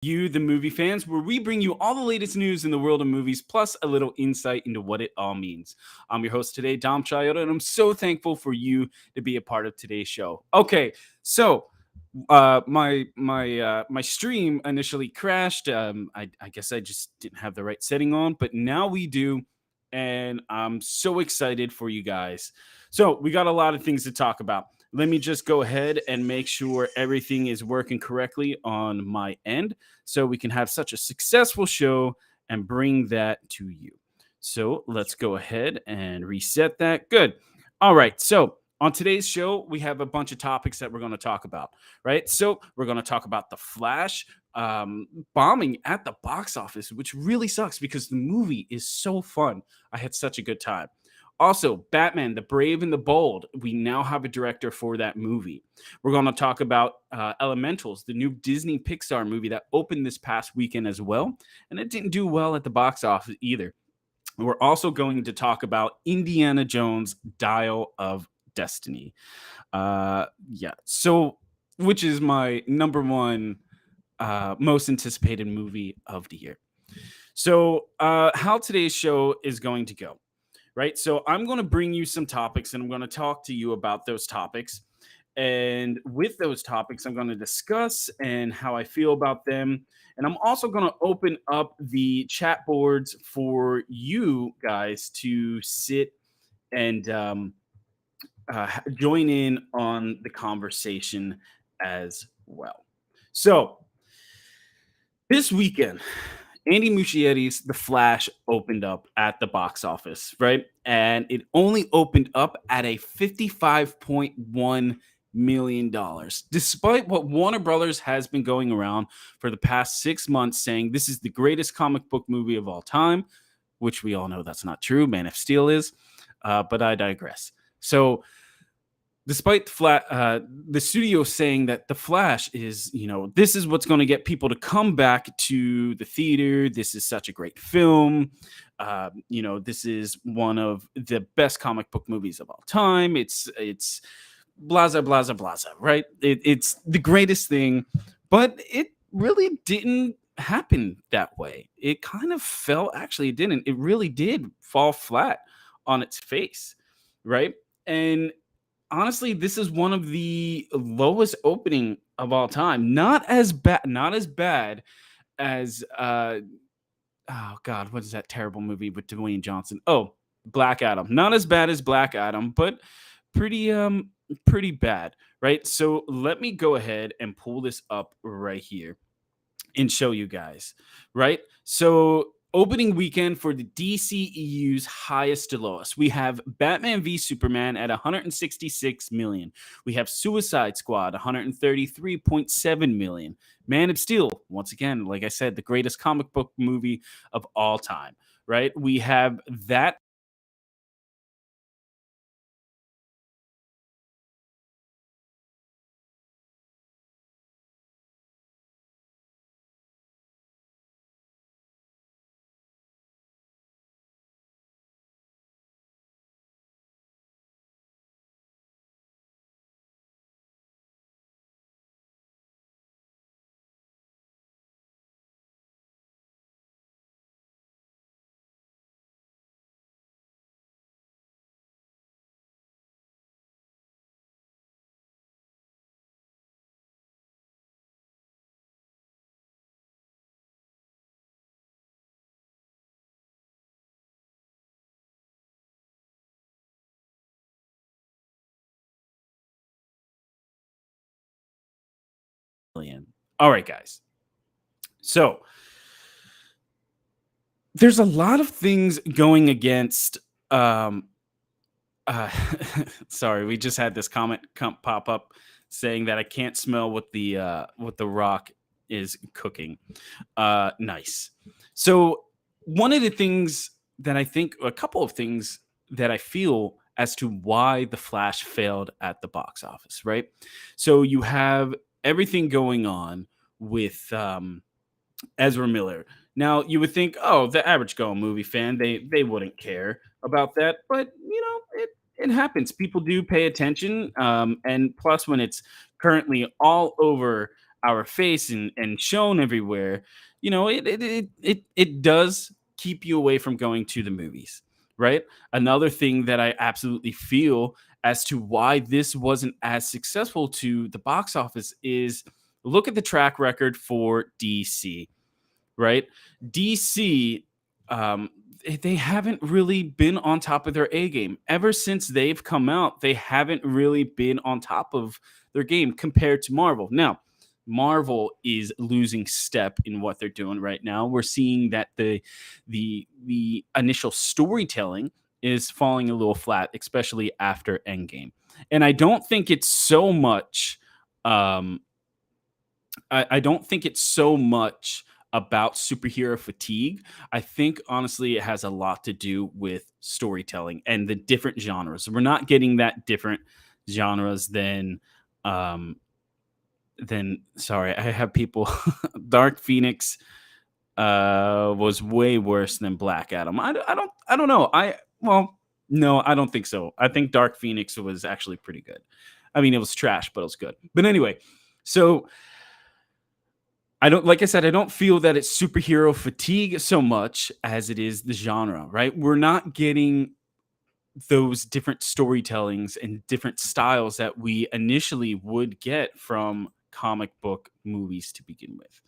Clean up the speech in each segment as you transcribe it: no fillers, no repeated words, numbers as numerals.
You, the movie fans, where we bring you all the latest news in the world of movies, plus a little insight into what it all means. I'm your host today, Dom Chiota, and I'm so thankful for you to be a part of today's show. Okay, so my stream initially crashed. I guess I just didn't have the right setting on, but now we do, and I'm so excited for you guys. So we got a lot of things to talk about. Let me just go ahead and make sure everything is working correctly on my end so we can have such a successful show and bring that to you. So let's go ahead and reset that. Good. All right. So on today's show, we have a bunch of topics that we're going to talk about, right? So we're going to talk about the Flash bombing at the box office, which really sucks because the movie is so fun. I had such a good time. Also, Batman, the Brave and the Bold. We now have a director for that movie. We're going to talk about Elementals, the new Disney Pixar movie that opened this past weekend as well. And it didn't do well at the box office either. We're also going to talk about Indiana Jones Dial of Destiny. Yeah. So, which is my number one most anticipated movie of the year. So, how today's show is going to go, right? So, I'm going to bring you some topics and I'm going to talk to you about those topics. And with those topics, I'm going to discuss and how I feel about them. And I'm also going to open up the chat boards for you guys to sit and join in on the conversation as well. So, this weekend, Andy Muschietti's The Flash opened up at the box office, right? And it only opened up at a $55.1 million, despite what Warner Brothers has been going around for the past 6 months saying this is the greatest comic book movie of all time, which we all know that's not true. Man of Steel is, but I digress. So, despite the studio saying that the Flash is, this is what's going to get people to come back to the theater. This is such a great film. This is one of the best comic book movies of all time. It's blaza blaza blaza, right? It's the greatest thing, but it really didn't happen that way. It kind of fell. Actually, it didn't. It really did fall flat on its face, right? And honestly, this is one of the lowest opening of all time. Not as bad as oh god, what is that terrible movie with Dwayne Johnson? Oh, Black Adam. Not as bad as Black Adam, but pretty pretty bad, right? So let me go ahead and pull this up right here and show you guys, right? So, opening weekend for the DCEU's highest to lowest, we have Batman v Superman at 166 million. We have Suicide Squad 133.7 million. Man of Steel, once again, like I said, the greatest comic book movie of all time, right? We have that million. All right, guys. So, there's a lot of things going against um Uh, sorry, we just had this pop up saying that I can't smell what the Rock is cooking. Nice. So one of the things that I think, a couple of things that I feel as to why the Flash failed at the box office, right? So you have everything going on with Ezra Miller. Now you would think, oh, the average go movie fan, they wouldn't care about that, but it happens. People do pay attention, and plus, when it's currently all over our face and shown everywhere, it does keep you away from going to the movies, right? Another thing that I absolutely feel as to why this wasn't as successful to the box office is look at the track record for DC, right? DC, they haven't really been on top of their A game. Ever since they've come out, they haven't really been on top of their game compared to Marvel. Now, Marvel is losing step in what they're doing right now. We're seeing that the initial storytelling is falling a little flat, especially after Endgame. And I don't think it's so much um I don't think it's so much about superhero fatigue. I think honestly it has a lot to do with storytelling and the different genres. We're not getting that different genres um than sorry, I have people Dark Phoenix was way worse than Black Adam. I don't know. No, I don't think so. I think Dark Phoenix was actually pretty good. I mean, it was trash, but it was good. But anyway, so I don't like I said, I don't feel that it's superhero fatigue so much as it is the genre, right? We're not getting those different storytellings and different styles that we initially would get from comic book movies to begin with.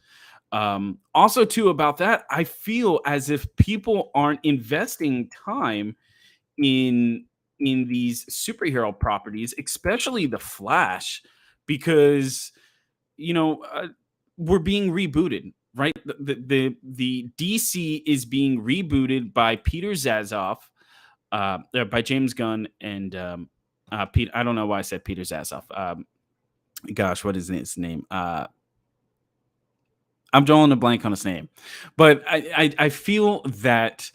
Also, too, about that, I feel as if people aren't investing time in these superhero properties, especially the Flash, because we're being rebooted, right? The DC is being rebooted by Peter Zazoff, by James Gunn and Pete. I don't know why I said Peter Zazoff. Gosh, what is his name? I'm drawing a blank on his name, but I feel that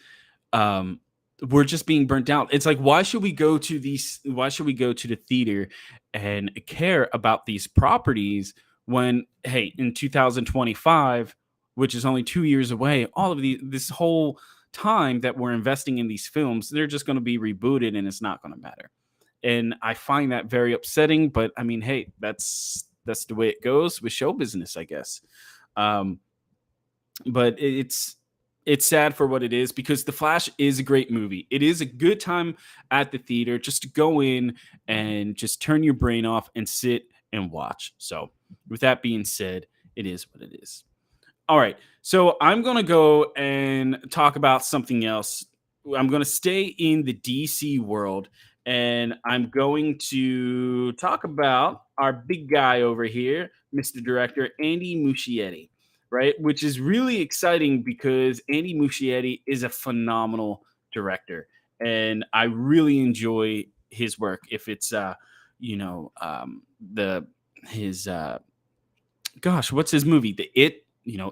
um, we're just being burnt out. It's like, why should we go to these? Why should we go to the theater and care about these properties when, hey, in 2025, which is only 2 years away, all of this whole time that we're investing in these films, they're just going to be rebooted and it's not going to matter. And I find that very upsetting. But I mean, hey, that's the way it goes with show business, I guess. Um, but it's sad for what it is because The Flash is a great movie. It is a good time at the theater just to go in and just turn your brain off and sit and watch. So, with that being said, it is what it is. All right. So, I'm going to go and talk about something else. I'm going to stay in the DC world and I'm going to talk about our big guy over here, Mr. Director Andy Muschietti, right? Which is really exciting because Andy Muschietti is a phenomenal director, and I really enjoy his work. If it's the his gosh, what's his movie? The It,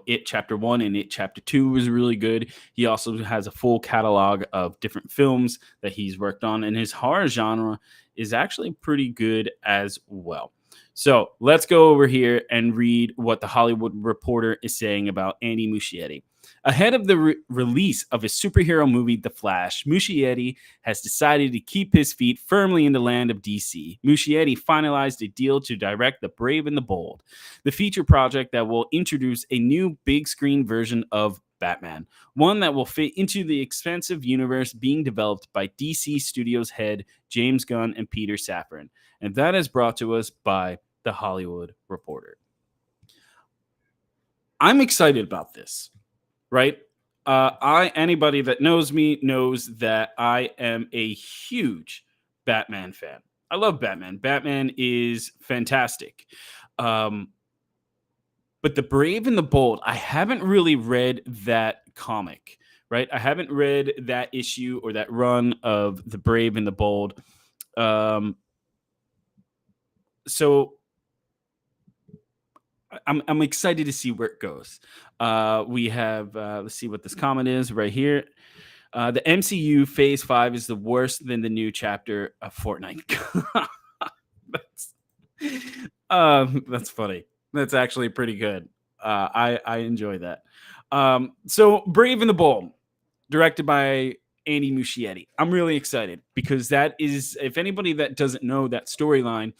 It Chapter 1 and It Chapter 2 was really good. He also has a full catalog of different films that he's worked on, and his horror genre is actually pretty good as well. So let's go over here and read what the Hollywood Reporter is saying about Andy Muschietti. Ahead of the release of his superhero movie, The Flash, Muschietti has decided to keep his feet firmly in the land of DC. Muschietti finalized a deal to direct The Brave and the Bold, the feature project that will introduce a new big screen version of Batman, one that will fit into the expansive universe being developed by DC Studios head James Gunn and Peter Safran. And that is brought to us by The Hollywood Reporter. I'm excited about this, right? Anybody that knows me knows that I am a huge Batman fan. I love Batman. Batman is fantastic. But The Brave and the Bold, I haven't really read that comic, right? I haven't read that issue or that run of The Brave and the Bold. So I'm excited to see where it goes. We have let's see what this comment is right here. The MCU Phase 5 is the worst than the new chapter of Fortnite. That's funny. That's actually pretty good. I enjoy that. So Brave and the Bold, directed by Andy Muschietti. I'm really excited because that is, if anybody that doesn't know that storyline,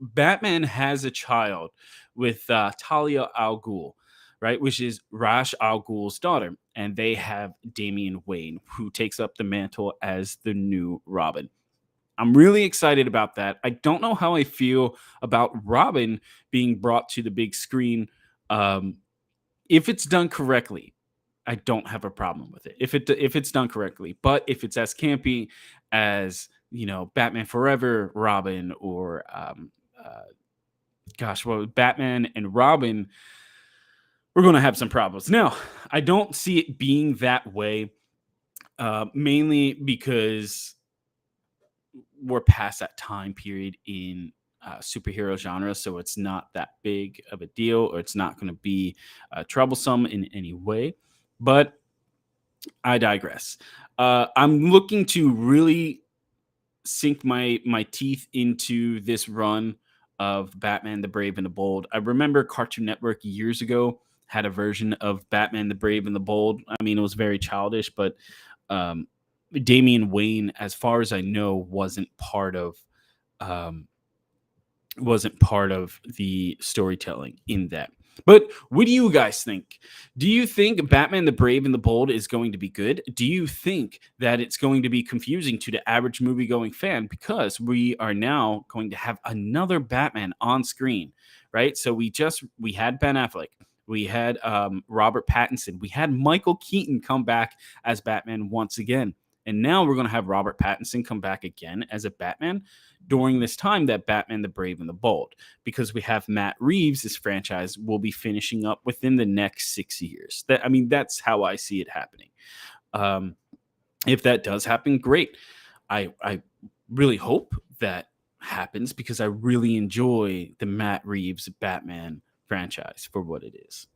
Batman has a child with Talia al Ghul, right, which is Ra's al Ghul's daughter, and they have Damian Wayne, who takes up the mantle as the new Robin. I'm really excited about that. I don't know how I feel about Robin being brought to the big screen. Um, if it's done correctly, I don't have a problem with it. If it's done correctly, but if it's as campy as Batman Forever, Robin, or well, Batman and Robin, we're going to have some problems. Now, I don't see it being that way, mainly because we're past that time period in superhero genre, so it's not that big of a deal, or it's not going to be troublesome in any way. But I digress. I'm looking to really sink my teeth into this run of Batman the Brave and the Bold. I remember Cartoon Network years ago had a version of Batman the Brave and the Bold. I mean, it was very childish, but um, Damian Wayne, as far as I know, um, wasn't part of the storytelling in that. But what do you guys think? Do you think Batman the Brave and the Bold is going to be good? Do you think that it's going to be confusing to the average movie going fan because we are now going to have another Batman on screen, right? So we had Ben Affleck, we had Robert Pattinson, we had Michael Keaton come back as Batman once again. And now we're going to have Robert Pattinson come back again as a Batman during this time that Batman the Brave and the Bold, because we have Matt Reeves, this franchise will be finishing up within the next 6 years. That's how I see it happening. Um, if that does happen, great. I really hope that happens because I really enjoy the Matt Reeves Batman franchise for what it is.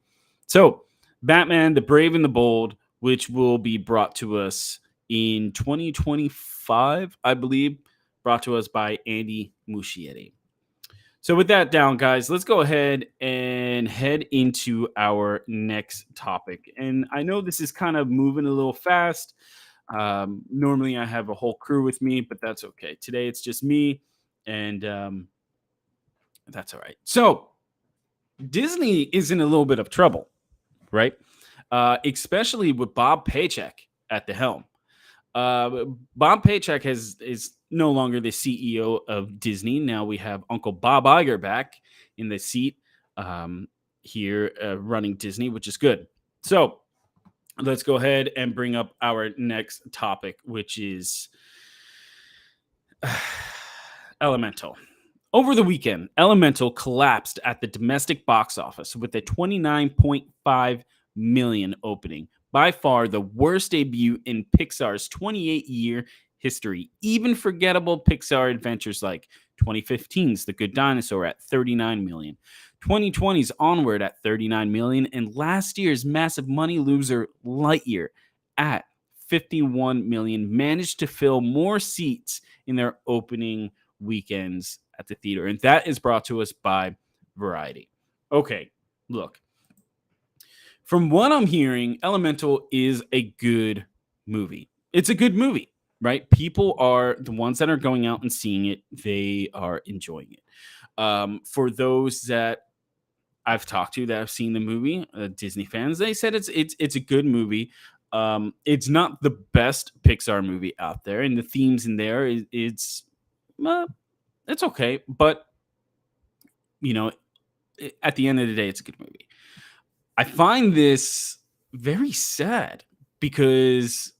So, Batman the Brave and the Bold, which will be brought to us in 2025, I believe, brought to us by Andy Muschietti. So, with that down, guys, let's go ahead and head into our next topic. And I know this is kind of moving a little fast. Normally, I have a whole crew with me, but that's okay. Today, it's just me, and that's all right. So, Disney is in a little bit of trouble, right? Especially with Bob Paycheck at the helm. Bob Paycheck is no longer the CEO of Disney. Now we have Uncle Bob Iger back in the seat here running Disney, which is good. So let's go ahead and bring up our next topic, which is Elemental. Over the weekend, Elemental collapsed at the domestic box office with a 29.5 million opening, by far the worst debut in Pixar's 28-year history. Even forgettable Pixar adventures like 2015's The Good Dinosaur at 39 million, 2020's Onward at 39 million, and last year's massive money loser Lightyear at 51 million managed to fill more seats in their opening weekends at the theater. And that is brought to us by Variety. Okay, look. From what I'm hearing, Elemental is a good movie. It's a good movie, right? People are the ones that are going out and seeing it, they are enjoying it. For those that I've talked to that have seen the movie, Disney fans, they said it's a good movie. It's not the best Pixar movie out there, and the themes in there it's okay, but you know, at the end of the day, it's a good movie. I find this very sad because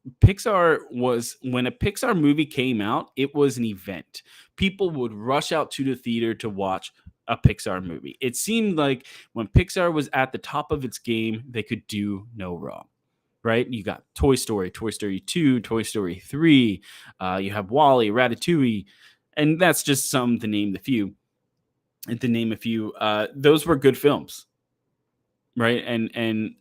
when a Pixar movie came out, it was an event. People would rush out to the theater to watch a Pixar movie. It seemed like when Pixar was at the top of its game, they could do no wrong. Right? You got Toy Story, Toy Story 2, Toy Story 3, you have Wall-E, Ratatouille, and that's just some to name the few. And to name a few, those were good films, right? And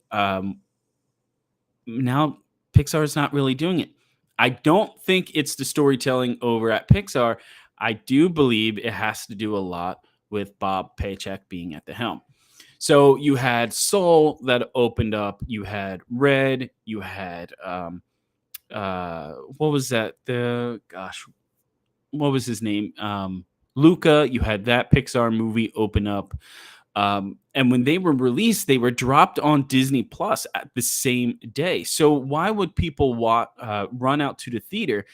now Pixar is not really doing it. I don't think it's the storytelling over at Pixar. I do believe it has to do a lot with Bob Paycheck being at the helm. So you had Soul that opened up. You had Red. You had what was that? What was his name? Luca, you had that Pixar movie open up. And when they were released, they were dropped on Disney Plus at the same day. So why would people run out to the theater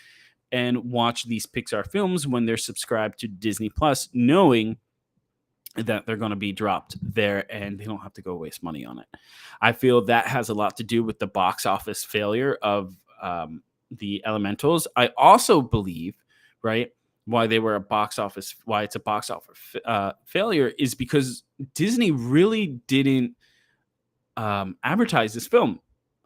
and watch these Pixar films when they're subscribed to Disney Plus, knowing that they're going to be dropped there and they don't have to go waste money on it? I feel that has a lot to do with the box office failure of the Elementals. I also believe, right, why it's a box office failure is because Disney really didn't advertise this film.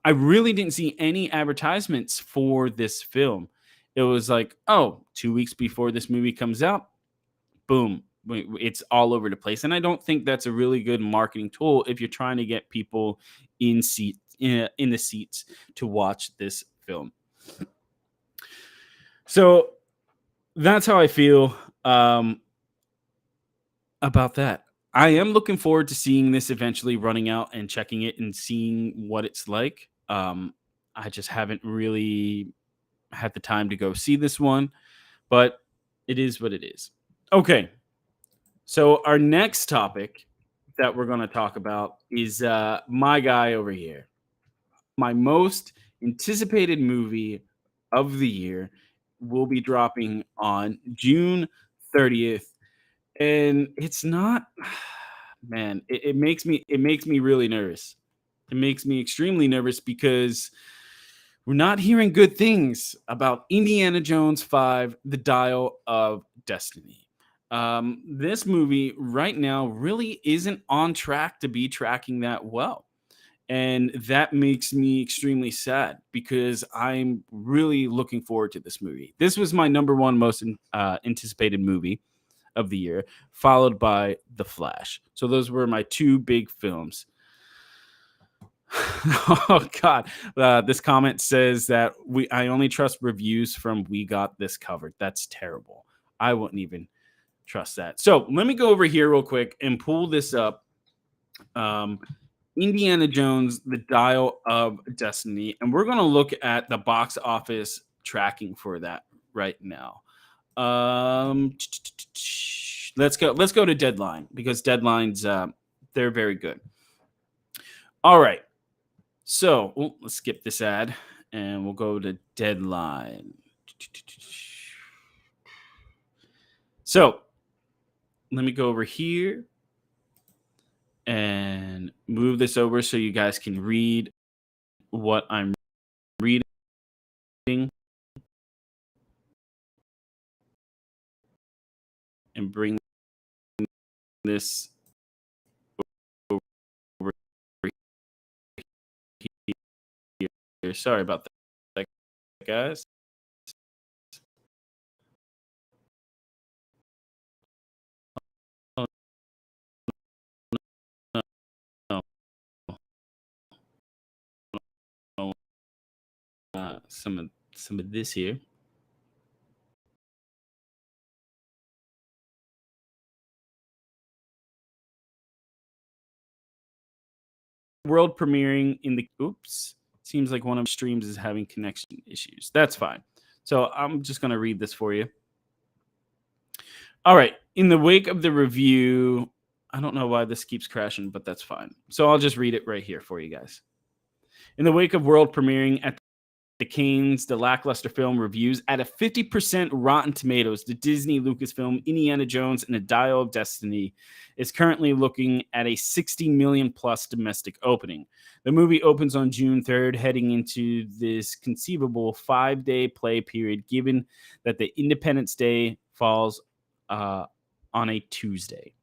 I really didn't see any advertisements for this film. It was like, oh, 2 weeks before this movie comes out, boom, it's all over the place. And I don't think that's a really good marketing tool if you're trying to get people in the seats to watch this film. So that's how I feel about that. I am looking forward to seeing this eventually, running out and checking it and seeing what it's like. I just haven't really had the time to go see this one, but it is what it is. Okay, so our next topic that we're going to talk about is my guy over here. My most anticipated movie of the year will be dropping on June 30th, and it's not, man, it makes me really nervous. It makes me extremely nervous because we're not hearing good things about Indiana Jones 5: The Dial of Destiny. This movie right now really isn't on track to be tracking that well. And that makes me extremely sad because I'm really looking forward to this movie. This was my number one most anticipated movie of the year, followed by The Flash. So those were my two big films. Oh God! This comment says that I only trust reviews from We Got This Covered. That's terrible. I wouldn't even trust that. So let me go over here real quick and pull this up. Indiana Jones: The Dial of Destiny, and we're going to look at the box office tracking for that right now. Let's go. Let's go to Deadline because Deadline's they're very good. All right. So let's skip this ad and we'll go to Deadline. So let me go over here and move this over so you guys can read what I'm reading. And bring this over here. Sorry about that, guys. Oh, no, no, some of this here. World premiering in the oops. Seems like one of the streams is having connection issues. That's fine. So I'm just going to read this for you. All right. In the wake of the review, I don't know why this keeps crashing, but that's fine. So I'll just read it right here for you guys. In the wake of world premiering at the Canes, the lackluster film reviews at a 50% Rotten Tomatoes. The Disney Lucasfilm Indiana Jones and the Dial of Destiny is currently looking at a 60 million plus domestic opening. The movie opens on June 3rd, heading into this conceivable 5-day play period, given that the Independence Day falls on a Tuesday.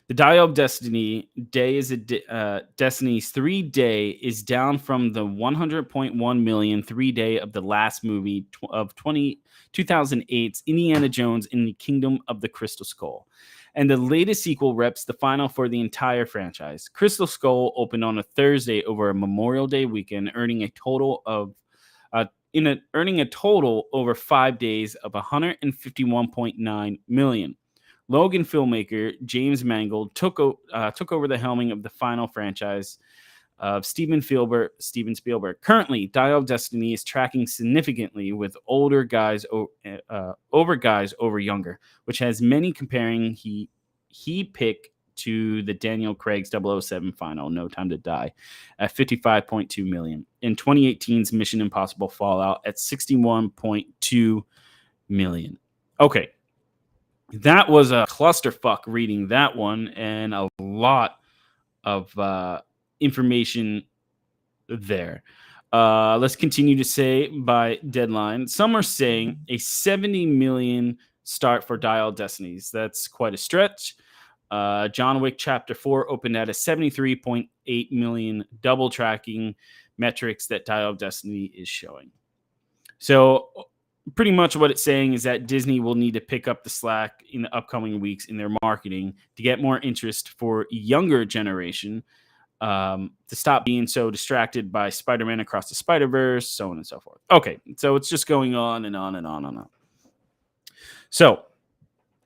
The Dial of Destiny day is Destiny's 3-day is down from the 100.1 million 3-day of the last movie of 2008's Indiana Jones in the Kingdom of the Crystal Skull. And the latest sequel reps the final for the entire franchise. Crystal Skull opened on a Thursday over a Memorial Day weekend, earning a total over 5 days of 151.9 million. Logan filmmaker James Mangold took over the helming of the final franchise of Steven Spielberg. Currently, Dial of Destiny is tracking significantly with older guys over guys over younger, which has many comparing he pick to the Daniel Craig's 007 final, No Time to Die, at 55.2 million. In 2018's Mission Impossible Fallout at 61.2 million. Okay, that was a clusterfuck reading that one, and a lot of information there. Let's continue to say by deadline. Some are saying a 70 million start for Dial Destinies. That's quite a stretch. John Wick Chapter 4 opened at a 73.8 million, double tracking metrics that Dial of Destiny is showing. So pretty much what it's saying is that Disney will need to pick up the slack in the upcoming weeks in their marketing to get more interest for younger generation, to stop being so distracted by Spider-Man Across the Spider-Verse, so on and so forth. Okay, so it's just going on and on and on and on. So,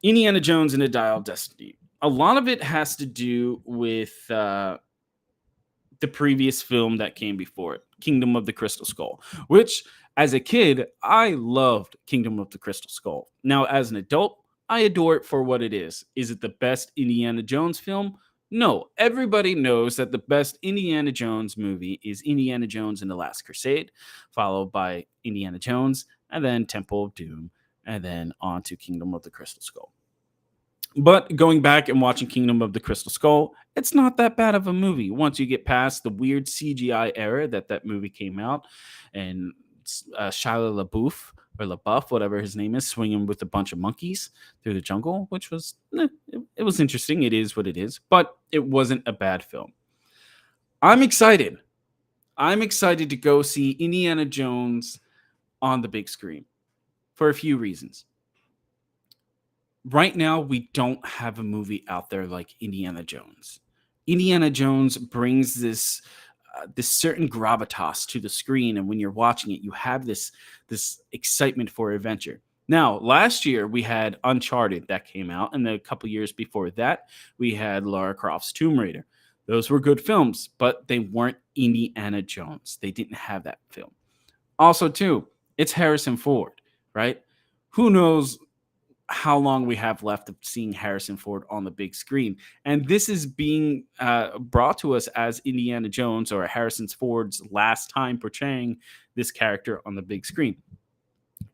Indiana Jones and the Dial of Destiny. A lot of it has to do with the previous film that came before it, Kingdom of the Crystal Skull, which as a kid, I loved Kingdom of the Crystal Skull. Now, as an adult, I adore it for what it is. Is it the best Indiana Jones film? No. Everybody knows that the best Indiana Jones movie is Indiana Jones and the Last Crusade, followed by Indiana Jones, and then Temple of Doom, and then on to Kingdom of the Crystal Skull. But going back and watching Kingdom of the Crystal Skull, it's not that bad of a movie once you get past the weird CGI era that movie came out, and Shia LaBeouf or LaBeouf, whatever his name is, swinging with a bunch of monkeys through the jungle, which was it was interesting. It is what it is, but it wasn't a bad film. I'm excited. I'm excited to go see Indiana Jones on the big screen for a few reasons. Right now, we don't have a movie out there like Indiana Jones. Indiana Jones brings this certain gravitas to the screen, and when you're watching it, you have this excitement for adventure. Now, last year we had Uncharted that came out, and a couple years before that, we had Lara Croft's Tomb Raider. Those were good films, but they weren't Indiana Jones. They didn't have that film. Also, too, it's Harrison Ford, right? Who knows how long we have left of seeing Harrison Ford on the big screen. And this is being brought to us as Indiana Jones, or Harrison Ford's last time portraying this character on the big screen.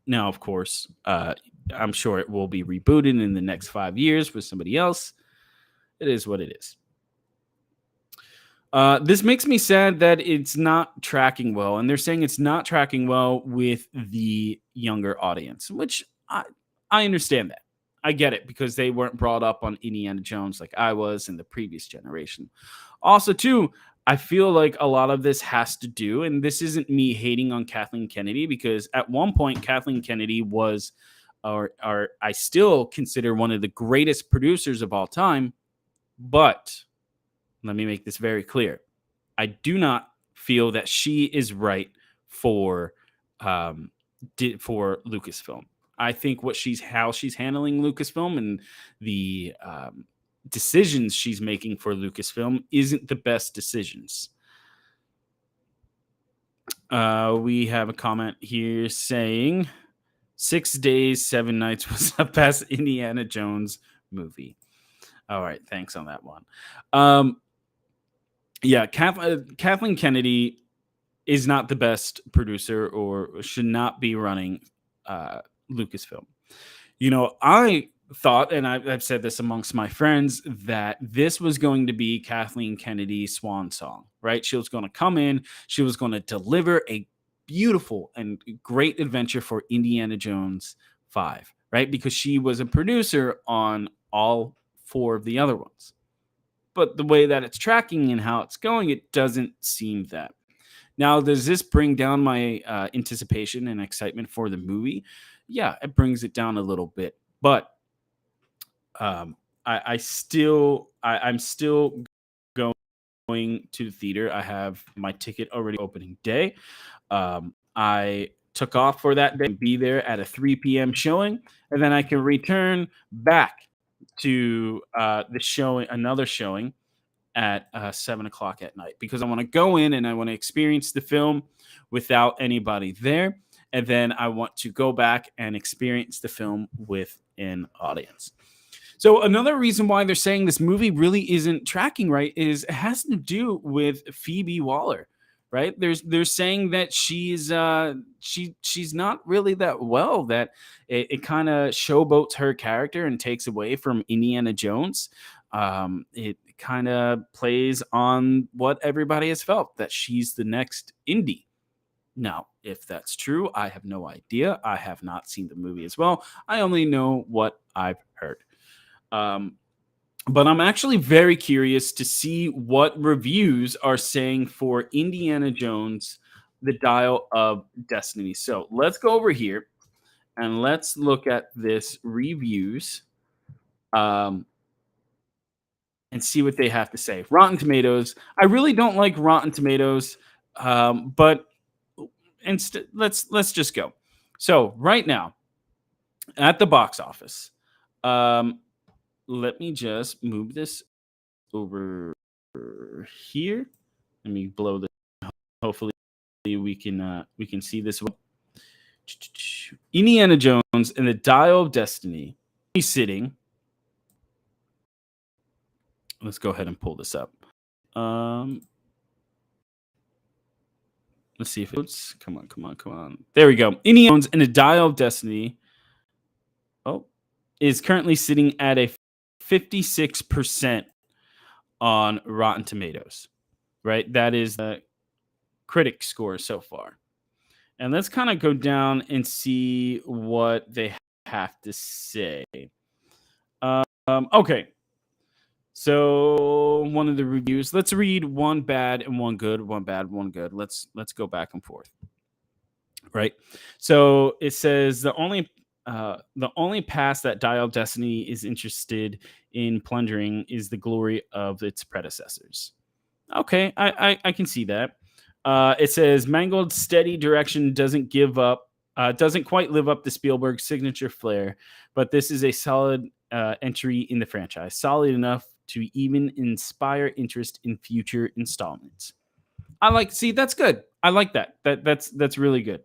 Now, of course, I'm sure it will be rebooted in the next 5 years with somebody else. It is what it is. This makes me sad that it's not tracking well. And they're saying it's not tracking well with the younger audience, which I understand that. I get it, because they weren't brought up on Indiana Jones like I was in the previous generation. Also, too, I feel like a lot of this has to do, and this isn't me hating on Kathleen Kennedy, because at one point Kathleen Kennedy was, or I still consider, one of the greatest producers of all time. But let me make this very clear. I do not feel that she is right for Lucasfilm. I think how she's handling Lucasfilm and the decisions she's making for Lucasfilm isn't the best decisions. We have a comment here saying 6 Days, 7 Nights was the best Indiana Jones movie. All right, thanks on that one. Yeah, Kathleen Kennedy is not the best producer, or should not be running Lucasfilm. I thought, and I've said this amongst my friends, that this was going to be Kathleen Kennedy's swan song, right? She was going to come in, she was going to deliver a beautiful and great adventure for Indiana Jones 5, right? Because she was a producer on all 4 of the other ones. But the way that it's tracking and how it's going, it doesn't seem that. Now, does this bring down my anticipation and excitement for the movie? Yeah, it brings it down a little bit. But I'm still going to the theater. I have my ticket already opening day. I took off for that day and be there at a 3 p.m. showing, and then I can return back to the showing, another showing at 7 o'clock at night because I want to go in and I want to experience the film without anybody there. And then I want to go back and experience the film with an audience. So another reason why they're saying this movie really isn't tracking right is it has to do with Phoebe Waller, right? They're saying that she's not really that well, that it kind of showboats her character and takes away from Indiana Jones. It kind of plays on what everybody has felt, that she's the next Indy. Now, if that's true, I have no idea. I have not seen the movie as well. I only know what I've heard. Um, but I'm actually very curious to see what reviews are saying for Indiana Jones, The Dial of Destiny. So let's go over here and let's look at this reviews um, and see what they have to say. Rotten Tomatoes. I really don't like Rotten Tomatoes, but let's just go. So right now at the box office, um, let me just move this over here. Let me blow this. Hopefully, we can see this one. Indiana Jones and the Dial of Destiny. He's sitting. Let's go ahead and pull this up. Let's see if it's come on. There we go. Indiana Jones and the Dial of Destiny. Oh, is currently sitting at a 56% on Rotten Tomatoes. Right, that is the critic score so far. And let's kind of go down and see what they have to say. Okay. So one of the reviews. Let's read one bad and one good. One bad, one good. Let's go back and forth. Right. So it says the only pass that Dial of Destiny is interested in plundering is the glory of its predecessors. Okay, I can see that. It says Mangold's steady direction doesn't quite live up to Spielberg's signature flair, but this is a solid entry in the franchise, solid enough to even inspire interest in future installments. See, that's good. I like that. That's really good.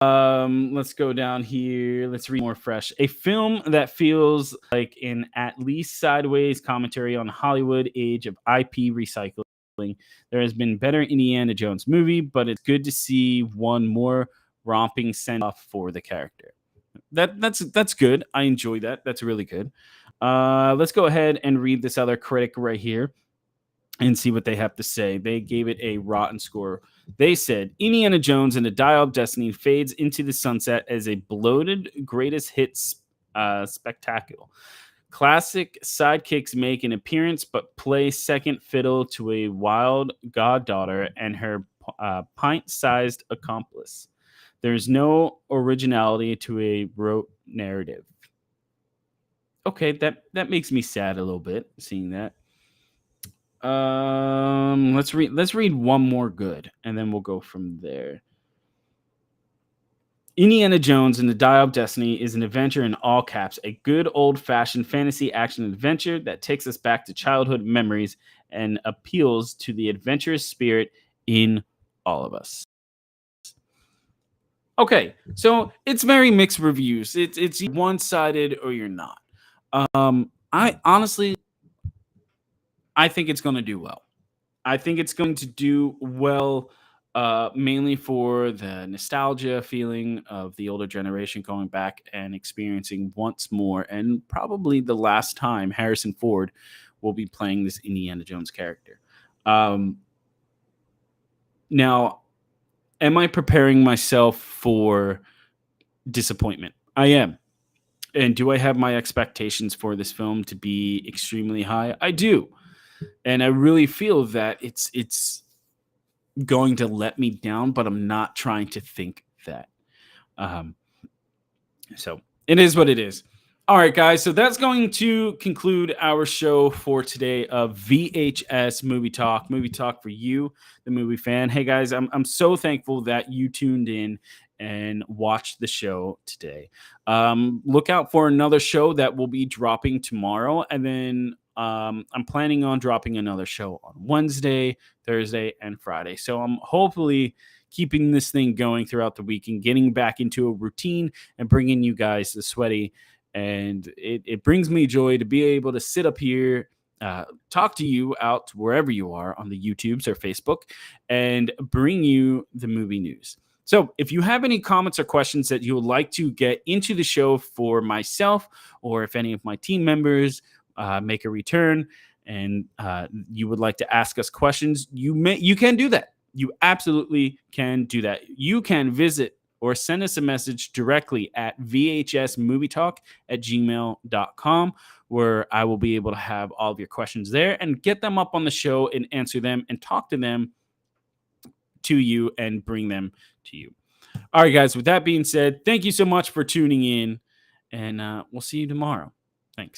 Let's go down here. Let's read more fresh. A film that feels like an at least sideways commentary on Hollywood age of IP recycling. There has been better Indiana Jones movie, but it's good to see one more romping send off for the character. That's good. I enjoy that. That's really good. Let's go ahead and read this other critic right here and see what they have to say. They gave it a rotten score. They said Indiana Jones and the Dial of Destiny fades into the sunset as a bloated greatest hits spectacle. Classic sidekicks make an appearance but play second fiddle to a wild goddaughter and her pint-sized accomplice. There's no originality to a rote narrative. Okay, that makes me sad a little bit seeing that. Let's read one more good, and then we'll go from there. Indiana Jones and the Dial of Destiny is an adventure in all caps, a good old-fashioned fantasy action adventure that takes us back to childhood memories and appeals to the adventurous spirit in all of us. Okay, so it's very mixed reviews. It's one-sided or you're not. I honestly, I think it's going to do well. I think it's going to do well, mainly for the nostalgia feeling of the older generation going back and experiencing once more, and probably the last time Harrison Ford will be playing this Indiana Jones character. Now, am I preparing myself for disappointment? I am. And do I have my expectations for this film to be extremely high? I do. And I really feel that it's going to let me down, but I'm not trying to think that. So it is what it is. All right, guys. So that's going to conclude our show for today of VHS Movie Talk for you, the movie fan. Hey, guys, I'm so thankful that you tuned in and watched the show today. Look out for another show that will be dropping tomorrow. And then I'm planning on dropping another show on Wednesday, Thursday, and Friday. So I'm hopefully keeping this thing going throughout the week and getting back into a routine and bringing you guys the sweaty. And it brings me joy to be able to sit up here, talk to you out wherever you are on the YouTubes or Facebook, and bring you the movie news. So, if you have any comments or questions that you would like to get into the show for myself, or if any of my team members make a return and you would like to ask us questions, you can do that. You absolutely can do that. You can visit or send us a message directly at vhsmovietalk@gmail.com, where I will be able to have all of your questions there and get them up on the show and answer them and talk to them to you and bring them to you. All right, guys, with that being said, thank you so much for tuning in, and we'll see you tomorrow. Thanks.